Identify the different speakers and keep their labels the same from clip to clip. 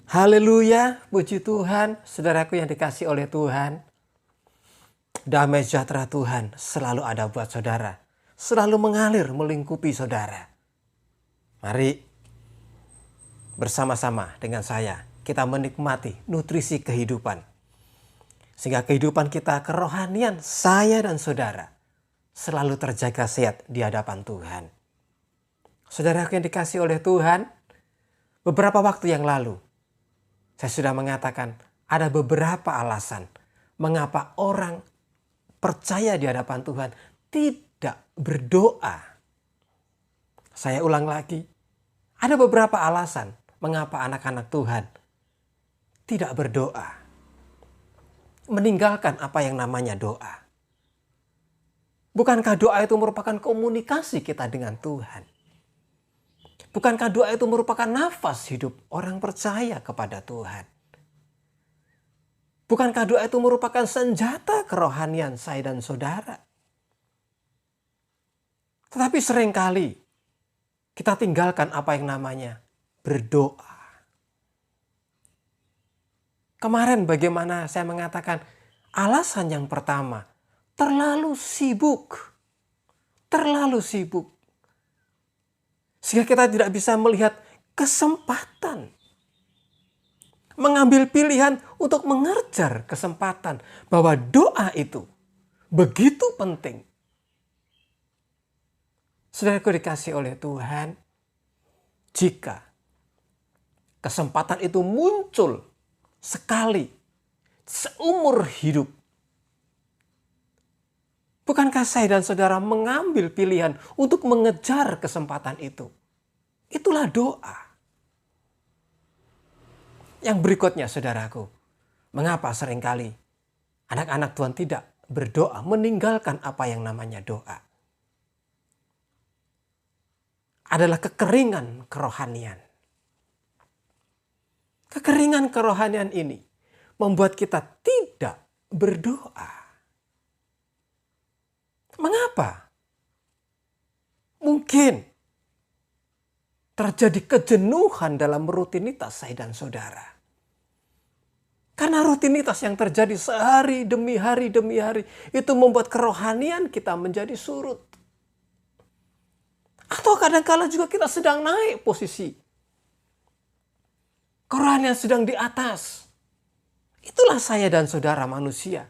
Speaker 1: Haleluya, puji Tuhan, saudaraku yang dikasih oleh Tuhan. Damai sejahtera Tuhan selalu ada buat saudara, selalu mengalir melingkupi saudara. Mari bersama-sama dengan saya kita menikmati nutrisi kehidupan. Sehingga kehidupan kita kerohanian saya dan saudara selalu terjaga sehat di hadapan Tuhan. Saudaraku yang dikasih oleh Tuhan, beberapa waktu yang lalu saya sudah mengatakan ada beberapa alasan mengapa orang percaya di hadapan Tuhan tidak berdoa. Saya ulang lagi, ada beberapa alasan mengapa anak-anak Tuhan tidak berdoa. Meninggalkan apa yang namanya doa. Bukankah doa itu merupakan komunikasi kita dengan Tuhan? Bukankah doa itu merupakan nafas hidup orang percaya kepada Tuhan? Bukankah doa itu merupakan senjata kerohanian saya dan saudara? Tetapi seringkali kita tinggalkan apa yang namanya berdoa. Kemarin bagaimana saya mengatakan alasan yang pertama, terlalu sibuk. Terlalu sibuk. Sehingga kita tidak bisa melihat kesempatan. Mengambil pilihan untuk mengejar kesempatan bahwa doa itu begitu penting. Saudaraku dikasih oleh Tuhan, jika kesempatan itu muncul sekali seumur hidup, bukankah saya dan saudara mengambil pilihan untuk mengejar kesempatan itu? Itulah doa. Yang berikutnya saudaraku, mengapa seringkali anak-anak Tuhan tidak berdoa, meninggalkan apa yang namanya doa? Adalah kekeringan kerohanian. Kekeringan kerohanian ini membuat kita tidak berdoa. Mengapa? Mungkin terjadi kejenuhan dalam rutinitas saya dan saudara. Karena rutinitas yang terjadi sehari demi hari itu membuat kerohanian kita menjadi surut. Atau kadang-kala juga kita sedang naik posisi. Kerohanian sedang di atas. Itulah saya dan saudara manusia.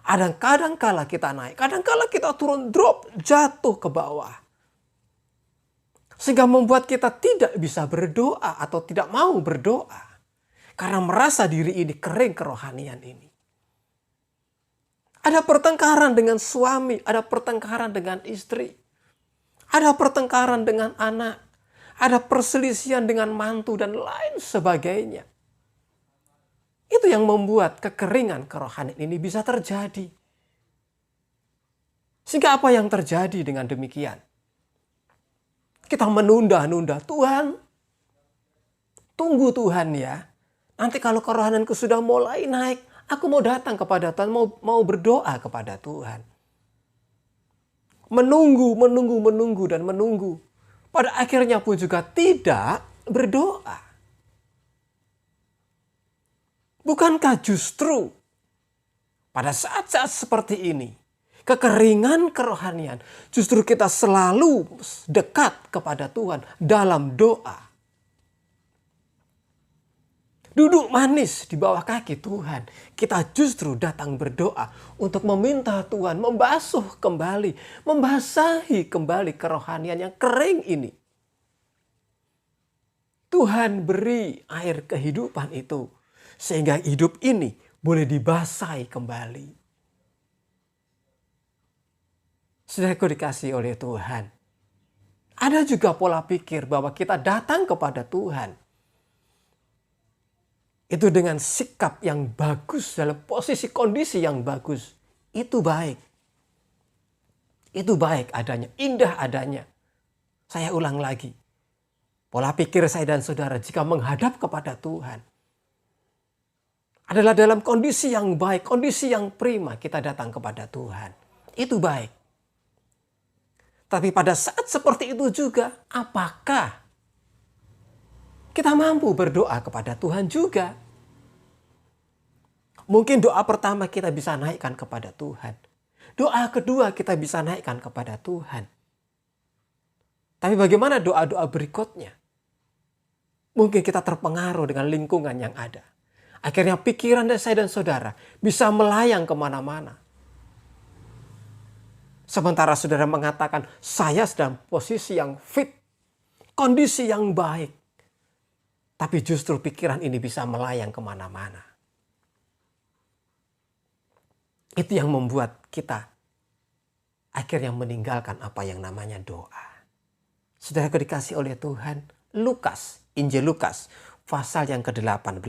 Speaker 1: Kadang-kala kita naik, kadang-kala kita turun, drop, jatuh ke bawah. Sehingga membuat kita tidak bisa berdoa atau tidak mau berdoa. Karena merasa diri ini kering kerohanian ini. Ada pertengkaran dengan suami, ada pertengkaran dengan istri. Ada pertengkaran dengan anak. Ada perselisihan dengan mantu dan lain sebagainya. Itu yang membuat kekeringan kerohanian ini bisa terjadi. Sehingga apa yang terjadi dengan demikian? Kita menunda-nunda. Tuhan, tunggu Tuhan ya. Nanti kalau kerohanianku sudah mulai naik, aku mau datang kepada Tuhan, mau berdoa kepada Tuhan. Menunggu dan menunggu. Pada akhirnya pun juga tidak berdoa. Bukankah justru pada saat-saat seperti ini, kekeringan kerohanian, justru kita selalu dekat kepada Tuhan dalam doa. Duduk manis di bawah kaki Tuhan, kita justru datang berdoa untuk meminta Tuhan membasuh kembali, membasahi kembali kerohanian yang kering ini. Tuhan beri air kehidupan itu, sehingga hidup ini boleh dibasahi kembali. Saudaraku dikasih oleh Tuhan. Ada juga pola pikir bahwa kita datang kepada Tuhan. Itu dengan sikap yang bagus, dalam posisi kondisi yang bagus. Itu baik. Itu baik adanya, indah adanya. Saya ulang lagi. Pola pikir saya dan saudara jika menghadap kepada Tuhan adalah dalam kondisi yang baik, kondisi yang prima kita datang kepada Tuhan. Itu baik. Tapi pada saat seperti itu juga, apakah kita mampu berdoa kepada Tuhan juga. Mungkin doa pertama kita bisa naikkan kepada Tuhan. Doa kedua kita bisa naikkan kepada Tuhan. Tapi bagaimana doa-doa berikutnya? Mungkin kita terpengaruh dengan lingkungan yang ada. Akhirnya pikiran saya dan saudara bisa melayang kemana-mana. Sementara saudara mengatakan, saya sedang posisi yang fit, kondisi yang baik. Tapi justru pikiran ini bisa melayang kemana-mana. Itu yang membuat kita akhirnya meninggalkan apa yang namanya doa. Saudara dikasih oleh Tuhan, Injil Lukas, pasal yang ke-18.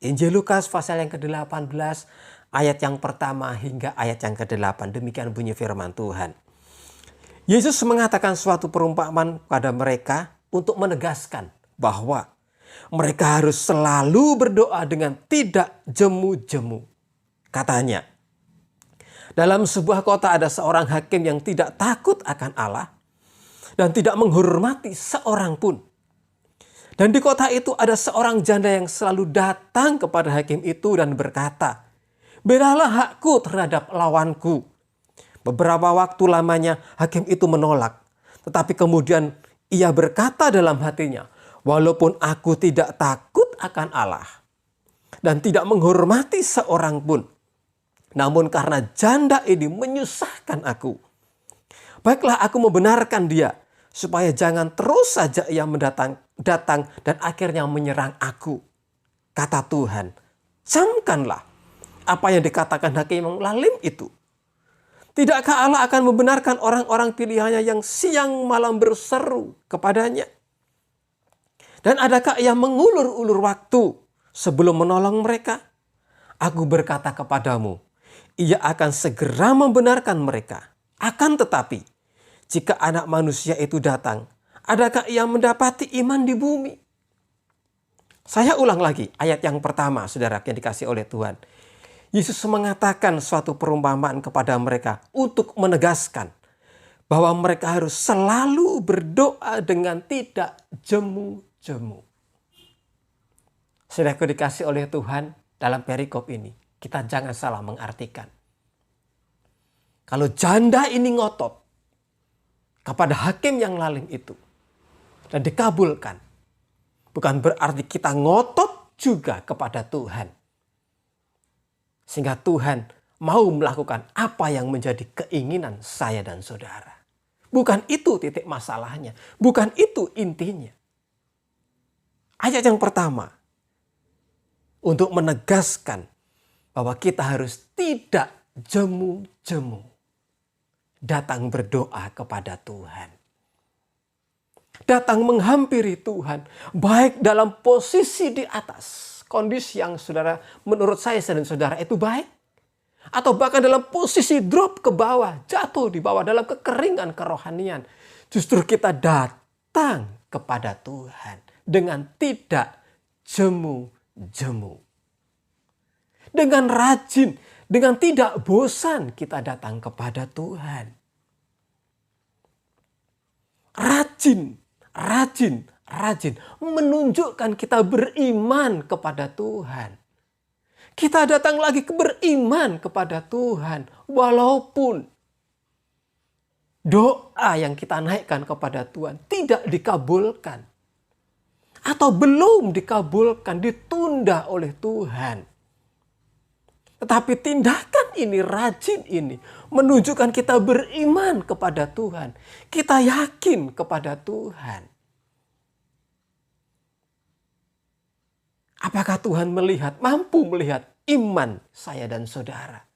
Speaker 1: Injil Lukas, pasal yang ke-18, ayat yang pertama hingga ayat yang ke-8. Demikian bunyi firman Tuhan. Yesus mengatakan suatu perumpamaan pada mereka untuk menegaskan bahwa mereka harus selalu berdoa dengan tidak jemu-jemu. Katanya, dalam sebuah kota ada seorang hakim yang tidak takut akan Allah dan tidak menghormati seorang pun. Dan di kota itu ada seorang janda yang selalu datang kepada hakim itu dan berkata, "Belalah hakku terhadap lawanku." Beberapa waktu lamanya hakim itu menolak. Tetapi kemudian ia berkata dalam hatinya, "Walaupun aku tidak takut akan Allah dan tidak menghormati seorang pun, namun karena janda ini menyusahkan aku, baiklah aku membenarkan dia, supaya jangan terus saja ia datang dan akhirnya menyerang aku." Kata Tuhan, camkanlah apa yang dikatakan hakim yang lalim itu. Tidakkah Allah akan membenarkan orang-orang pilihannya yang siang malam berseru kepadanya? Dan adakah ia mengulur-ulur waktu sebelum menolong mereka? Aku berkata kepadamu, ia akan segera membenarkan mereka. Akan tetapi, jika Anak Manusia itu datang, adakah ia mendapati iman di bumi? Saya ulang lagi ayat yang pertama, saudara yang dikasih oleh Tuhan. Yesus mengatakan suatu perumpamaan kepada mereka untuk menegaskan bahwa mereka harus selalu berdoa dengan tidak jemu-jemu. Saudara yang dikasih oleh Tuhan, dalam perikop ini kita jangan salah mengartikan. Kalau janda ini ngotot kepada hakim yang lalim itu dan dikabulkan, bukan berarti kita ngotot juga kepada Tuhan. Sehingga Tuhan mau melakukan apa yang menjadi keinginan saya dan saudara. Bukan itu titik masalahnya. Bukan itu intinya. Ayat yang pertama, untuk menegaskan bahwa kita harus tidak jemu-jemu datang berdoa kepada Tuhan. Datang menghampiri Tuhan, baik dalam posisi di atas, kondisi yang saudara, menurut saya dan saudara itu baik. Atau bahkan dalam posisi drop ke bawah, jatuh di bawah dalam kekeringan kerohanian. Justru kita datang kepada Tuhan dengan tidak jemu-jemu. Dengan rajin, dengan tidak bosan kita datang kepada Tuhan. Rajin menunjukkan kita beriman kepada Tuhan. Kita datang lagi beriman kepada Tuhan walaupun doa yang kita naikkan kepada Tuhan tidak dikabulkan atau belum dikabulkan, ditunda oleh Tuhan. Tetapi tindakan ini, rajin ini, menunjukkan kita beriman kepada Tuhan. Kita yakin kepada Tuhan. Apakah Tuhan mampu melihat iman saya dan saudara?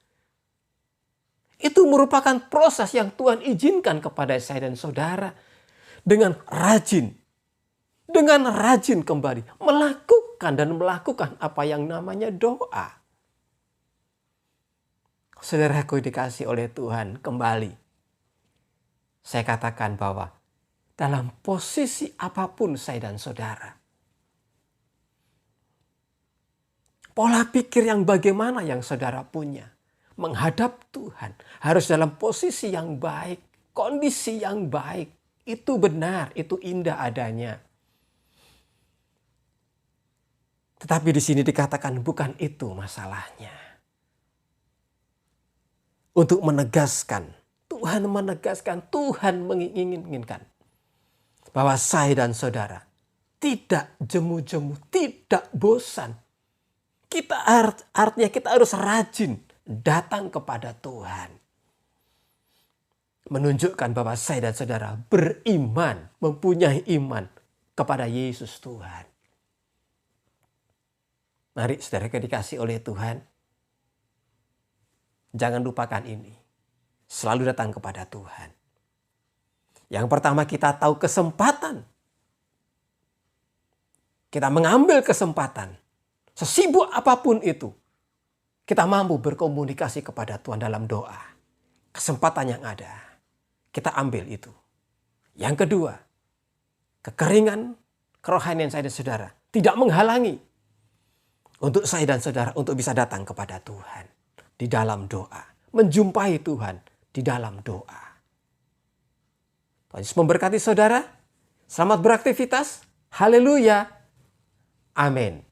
Speaker 1: Itu merupakan proses yang Tuhan izinkan kepada saya dan saudara. Dengan rajin kembali melakukan apa yang namanya doa. Saudaraku dikasih oleh Tuhan, kembali saya katakan bahwa dalam posisi apapun saya dan saudara, pola pikir yang bagaimana yang saudara punya menghadap Tuhan harus dalam posisi yang baik, kondisi yang baik. Itu benar, itu indah adanya. Tetapi di sini dikatakan bukan itu masalahnya. Untuk menegaskan, Tuhan menegaskan, Tuhan menginginkan bahwa saya dan saudara tidak jemu-jemu, tidak bosan. Artinya kita harus rajin datang kepada Tuhan. Menunjukkan bahwa saya dan saudara beriman, mempunyai iman kepada Yesus Tuhan. Mari saudara dikasih oleh Tuhan, jangan lupakan ini. Selalu datang kepada Tuhan. Yang pertama, kita tahu kesempatan. Kita mengambil kesempatan. Sesibuk apapun itu, kita mampu berkomunikasi kepada Tuhan dalam doa. Kesempatan yang ada, kita ambil itu. Yang kedua, kekeringan kerohanian saya dan saudara tidak menghalangi untuk saya dan saudara untuk bisa datang kepada Tuhan di dalam doa. Menjumpai Tuhan di dalam doa. Tuhan Yesus memberkati saudara. Selamat beraktivitas. Haleluya. Amin.